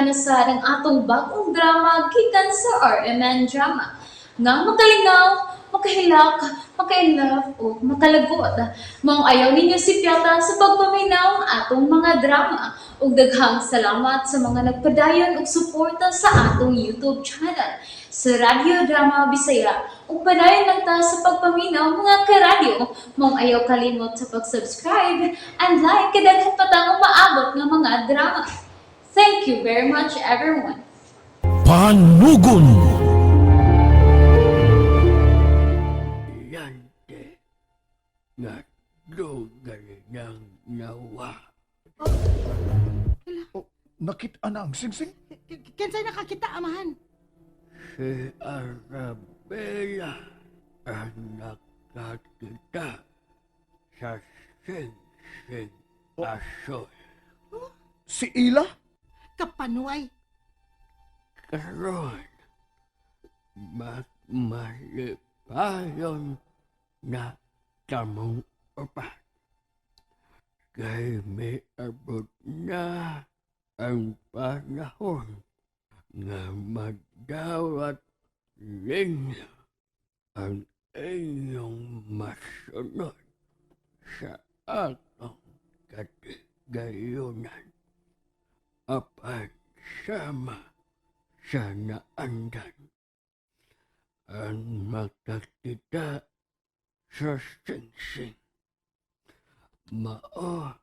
kanasad ang atong bagong drama gikan sa RMN Drama. Nga makalingaw, makahilak, makailove, o makalagot. Maong ayaw ninyo si Piata sa pagpaminaw ang atong mga drama. Ug daghang salamat sa mga nagpadayon ug suporta sa atong YouTube channel sa Radyo Drama Bisaya ug padayon lang ta sa pagpaminaw mga karadyo. Mong ayaw kalimot sa pag-subscribe and like kadaghan pa tang maabot nga mga drama. Thank you very much everyone. Panugon. Yante nga dugay ng nawa. Nakita na ang singsing? Kinsay nakakita, amahan? Si Arabella ang nakakita sa sing-sing asoy. Si Ila? Kapanuay. Karon, malipayon na tamong upat. Kay may abot na ang panahon nga magdawat ninyo ang inyong masunod sa atong katigayunan. Apan sama sa naandan ang makakita sa singsing. Mao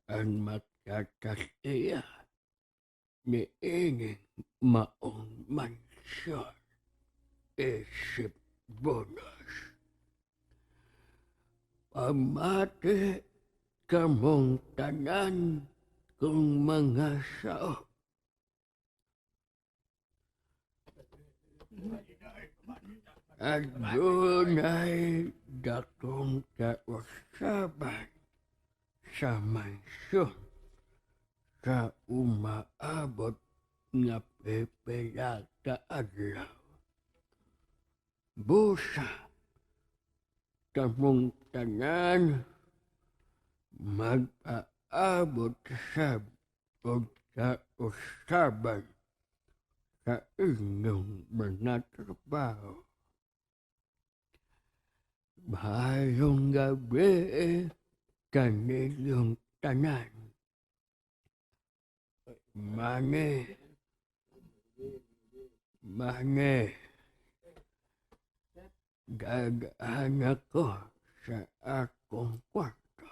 ang makakasiya ni ining maong mansyon. Isip bonus. Pamati kamong tanan kung mga sao. Adunay dakong kausaban sa mansyon sa umaabot nga pipila ka adlaw. Busa kamong tanan mag-aabot sa pagkausaban sa inyong mga trabaho. Mahayong gabi kanilang tanan. Mange. Gagaan ako sa akong kwarto.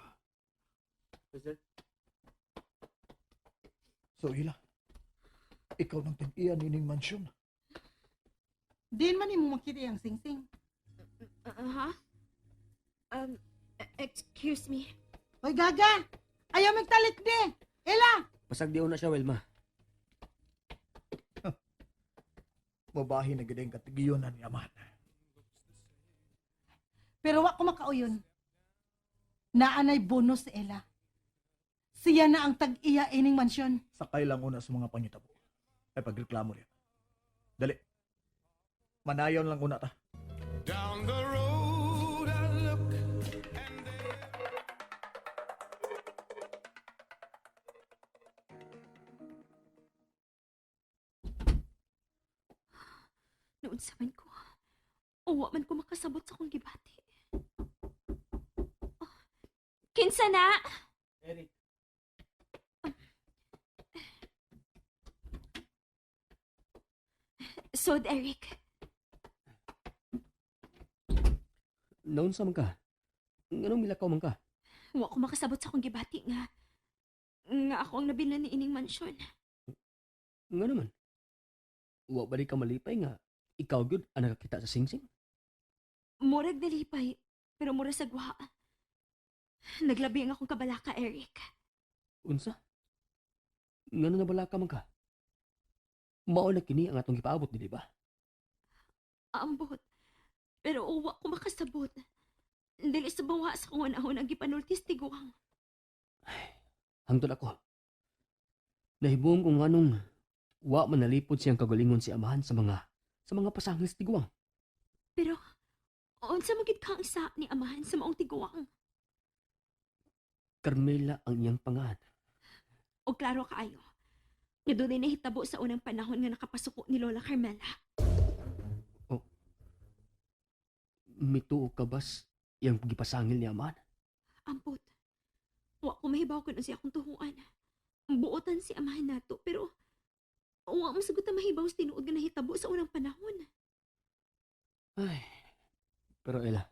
So Ila, ikaw nang tig-iya nining mansyon. Din man mo makita ang singsing. Huh? Excuse me. Hoy, gaga! Ayaw magtalit di! Ela! Pasag di una siya, Wilma. Mabahin na gideng katigiyonan ni Aman. Pero wa ko makauyon. Naanay bonus si Ela. Siya na ang tag-iya ining mansyon. Sakay lang una sa mga pangitabo. Ay pagreklamo niya. Dali. Manayon lang una ta. Down the road I look and Noon sa man ko. Uwa man ko makasabot sa kong gibati. Oh, kinsa na? Eric. Sod, Eric. Noon sa man ka? Anong milakaw man ka? Uwa ko makasabot sa kong gibati nga. Nga ako ang nabilan ni ining mansyon. Nga naman. Wa ba di ka malipay nga ikaw gyud ang nakakita sa singsing? Murag nalipay, pero mura sa gwa. Naglabi ang akong kabalaka, Eric. Unsa? Nga na bala ka man ka? Mao na kini ang atong gipaabot di ba? Ambot. Pero uwa ko makasabot. Dili sa bawa sa kung anahon ang gipanultis tiguang. Hangtod ako. Nahibuong kung anong wa man nalipod siyang kagalingon si amahan sa mga pasangis tiguang. Pero, unsa magid kang isa ni amahan sa maong tiguang? Carmela ang iyang pangalan. O klaro kaayo. Nga doon ay nahitabo sa unang panahon nga nakapasuko ni Lola Carmela. Mituo ka bas yang gipasangil ni Amahan? Ampot. Wa ko mahibaw ko na siya akong tuhuan. Buotan si amahan nato, pero wa mo sagot na mahibaw sa tinuod nga nahitabo sa unang panahon. Ay, pero Ella,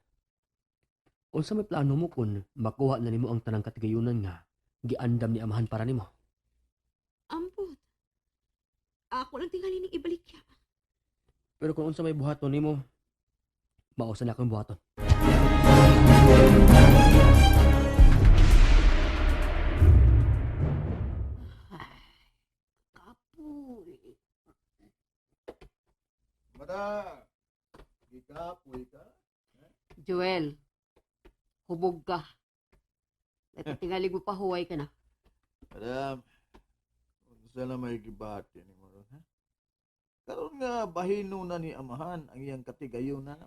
unsa may plano mo kung makuha na nimo ang tanang katigayunan nga giandam ni Amahan para nimo? Ampot. Ako lang tingali ning ibalik ya. Pero kung unsa may buhaton nimo, mausa na akong buhaton. Kapoy. Madam, ikapoy ka? Joel, hubog ka. Natitingalig mo pa, huway ka na. Madam, unsa na may gibati ni mo ron, ha? Karon nga bahino na ni Amahan ang iyang katigayunan.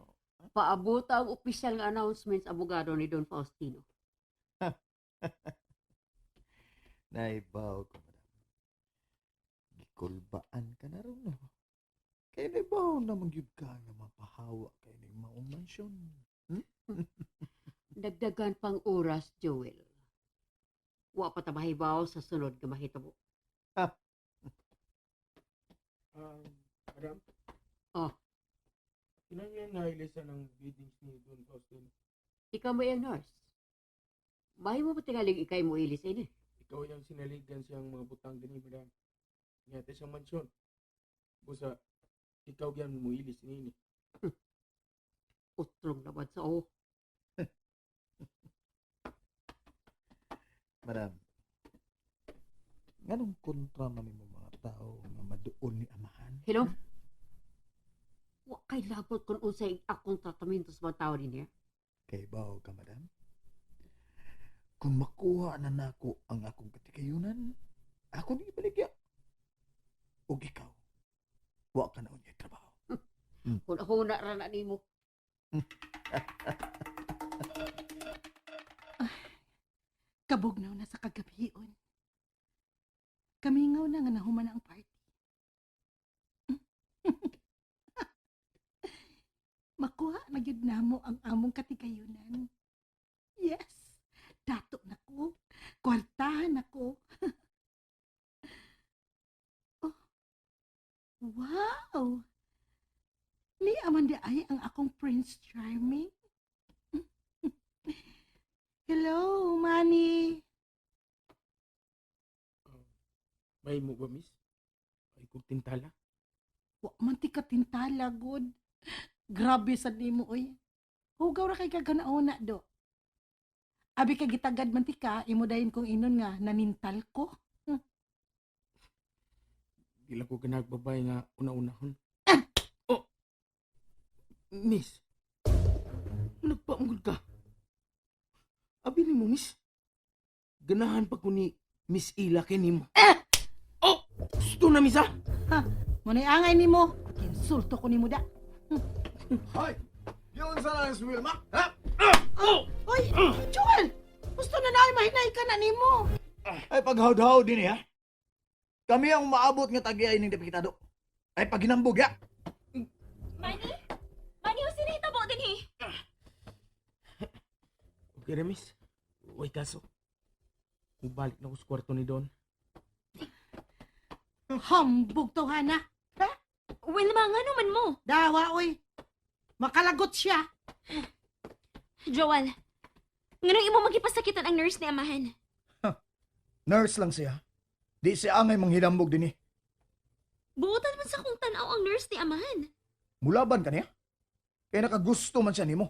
Paabot ang opisyal nga announcements abogado ni Don Faustino. Naibaw ko, madam. Gikulbaan ka na ron, no? Kaya naibaw na magyud ka nga mapahawa kay ni maong mansyon. Dagdagan pang oras, Joel. Wa pa ta mahibaw sa sunod nga mahitabo. Madam? Oh. Kinangyan na ilisan ng biddings ni Don Faustino. Ikaw mo yung nurse. Bahay mo ba tingalig ikay mo ilis ini? Ikaw yung sinaligan siyang mga butang din, madam. Ngayat siyang mansyon. Busa, ikaw yan mo ilis nini. Utrong naman sa o. Madam, nganong kontra man nimo mga tao nga maduol ni Amahan? Hello? Wa kay labot kung unsay akong tratamento sa mga tao din niya. Kay bawo ka, madam? Kung makuha na nako ang akong katigayunan, ako ni ibaligya. O ikaw, wa ka na unya trabaho. Kung ako na rana nimo. Kabugnaw na sa kagabion. Kamingaw na nga nahuman ang party. Makuha na gyud namo ang among katigayunan. Yes, dato na ko. Kwartahan ako. Oh, wow! Ni Amanda ay ang akong Prince Charming. Hello, Manny. May mo ba, miss? Ay, kung tintala. Wa man ti katintala, good. Grabe sa nimo, oy. Hugaw ra kay kaganaona do. Abi ka gitagad man ti ka, imo dayon kong inon nga nanintal ko. Gila ko ganagbabay nga una-unahon. Oh! Miss, nagpaunggol ka. Abi ni mo, miss. Ganahan pa ko ni Miss Ila kini mo. Oh! Gusto na, miss, ha? Munay angay nimo, insulto ko nimo da. Hoy! Yun sa lang si Wilma, ha? Oy, Joel! Gusto na naay mahinay ka na nimo. Ay paghawd-hawd din ha? Kami ang maabot nga tagiay ning depikitado. Ay paghinambog ya. Manny? Manny, o sinahitabo din eh. Okay na, miss. Uy, kaso. Balik na ko sa kwarto ni Don. Hambog to, Hana. Wilma, nga naman mo. Dawa, oy. Makalagot siya. Joel, nganong imo magipasakitan ang nurse ni amahan? Nurse lang siya. Di siya angay manghinambog din eh. Buotan man sa kong tanaw ang nurse ni amahan. Mulaban ka niya? Kaya nakagusto man siya nimo.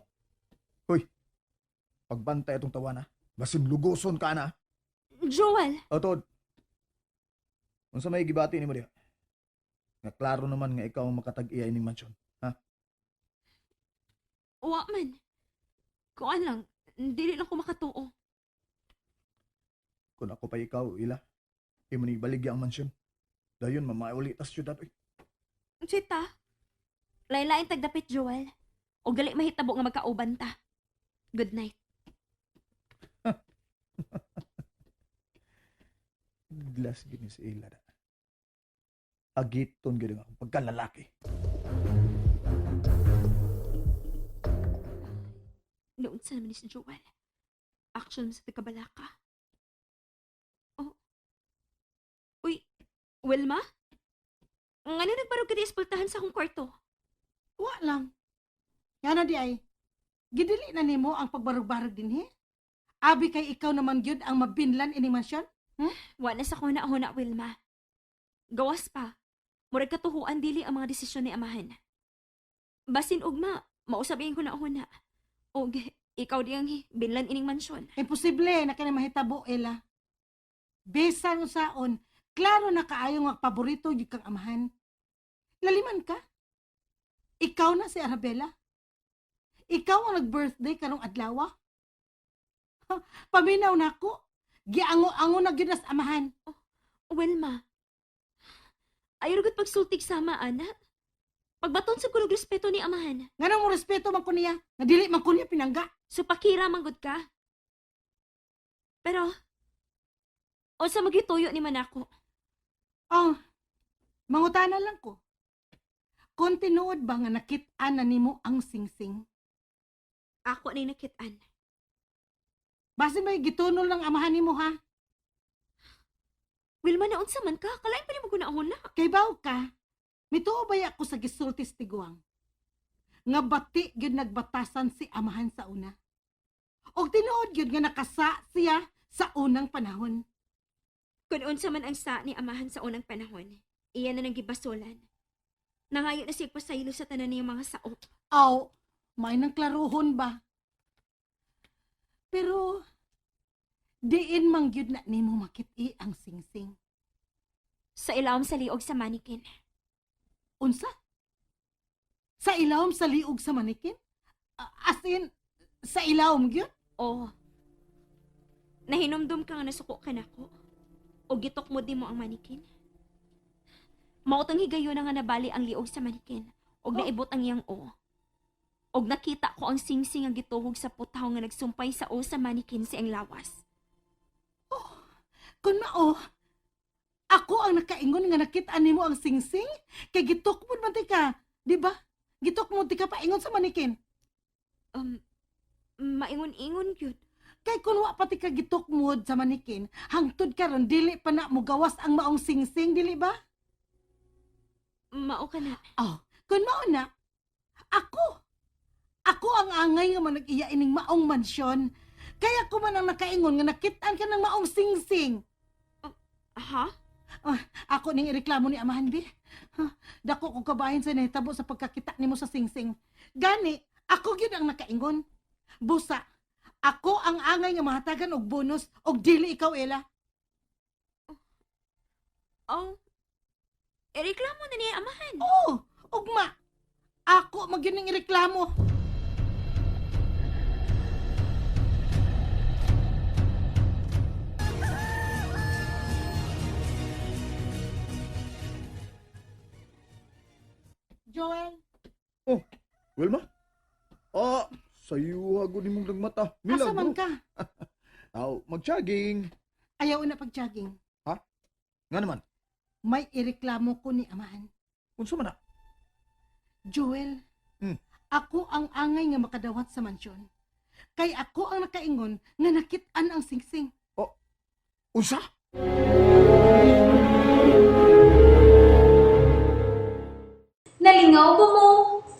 Hoy, pagbantay itong tawa na. Basin lugoson ka na. Joel, Otod. Unsa may gibati nimo diha? Nga klaro naman nga ikaw ang makatag-iya ining mansyon. wa man. Kuan lang, dili lang ko makatuo. Kung ako pa ikaw, ila. Imo ni baligya ang mansyon. Dayon mamauli tas syudad oy. Sita, laylain tagdapit, Joel. O gali mahitabo nga magkauban ta. Good night. Glass gini si ila da. agiton gid ang akong pagkalalaki. Noon sa naman ni si Joel. Action sa Tagabalaka. Oh. Uy, Wilma? Nga nagbarog ka di espultahan sa akong kwarto? Wa lang. Yan na di ay. Gidili na nimo ang pagbarog-barog din he. Abi kay ikaw naman gyud ang mabinlan ining mansyon? Wa na sa kuna-huna, Wilma. Gawas pa. Murag katuhuan dili ang mga desisyon ni amahan. Basin ugma, mausabihin ko na huna. Og, ikaw di ang binlan ining mansyon. Imposible na ka na mahitabo, Ella. Besan saon, klaro na kaayo nga paborito gyud kang amahan. Laliman ka. Ikaw na si Arabella. Ikaw ang nag-birthday karong adlaw. Paminaw nako. Giango-ango na gyud nas amahan. Wilma, ayaw rin pagsultig sama, ana. Pagbaton sa kulog respeto ni amahan. Nganong mo respeto man ko niya? Nga dili man ko niya pinangga. So pakira manggod ka. Pero, o sa magituyo ni Manako. Oh, mangutana lang ko. Kung tinuod ba nga nakit-an na nimo ang singsing? Ako na nakitaan. Base may gitunol ng amahan nimo ha? Wilma, naon sa man ka? Kalain pa ni mo gunahon na. Kay baw ka, mituo ba ako sa gisultis tiguang? Nga bati gyud nagbatasan si amahan sa una. Og tinuod gyud nga nakasa siya sa unang panahon. Kung unsa man ang sa ni amahan sa unang panahon, iyan na nang gibasulan. Nangayo na siya pasaylo sa tanan niyang mga saop. Aw, may nang klaruhon ba? Pero, diin mang gyud na nimo makit-i ang singsing. Sa ilawom sa liog sa manikin. Unsa? Sa ilawom sa liog sa manikin? As in, sa ilawom gyud? O, nahinumdum ka nga nasuko ka nako. O gitok mo di mo ang manikin. Mautang higayon na nga nabali ang liog sa manikin. Og naibot ang iyang o. Og nakita ko ang singsing ang gituhog sa putaw nga nagsumpay sa o sa manikin si ang lawas. Kun mao, ako ang nakaingon nga nakit-an nimo ang singsing? Kay gitukmod man ti ka, di ba? Gitukmod ti ka paingon sa manikin. Maingon-ingon gyud. Kay kun wa pati ka gitukmod sa manikin, hangtod karon dili pa na mo gawas ang maong singsing, dili ba? Mao ka na. Oh, kun mao na, ako ang angay nga manag-iya ining maong mansyon. Kaya ko man ang nakaingon nga nakit-an ka ng maong singsing. Ha? Ako ning ireklamo ni amahan bi. Dako ko kabahin sa nahitabo sa pagkakita nimo sa singsing. Gani, ako gyud ang nakaingon. Busa, ako ang angay nga mahatagan og bonus og dili ikaw, Ella. Oh, ireklamo na niya amahan. Oo, ugma. Ako magyud ning ireklamo. Joel, Wilma? Sayo hago ni mong nagmata. asa man Milagro. ka? Mag-jogging. Ayaw na pag-jogging. Nga naman, May ireklamo ko ni amahan. unsa man na? Joel, Hmm. ako ang angay nga makadawat sa mansyon. Kay ako ang nakaingon nga nakit-an ang singsing. Unsa? Nalingaw ba mo?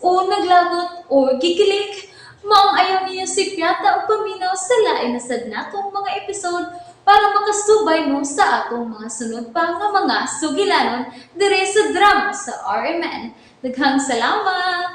O naglagot? O kikilik? Maong ayaw niyo si Piata o paminaw sa lain na sadnatong mga episode para makasubay mo sa atong mga sunod pa nga mga sugilanon dire sa drama sa RMN. Daghang salamat!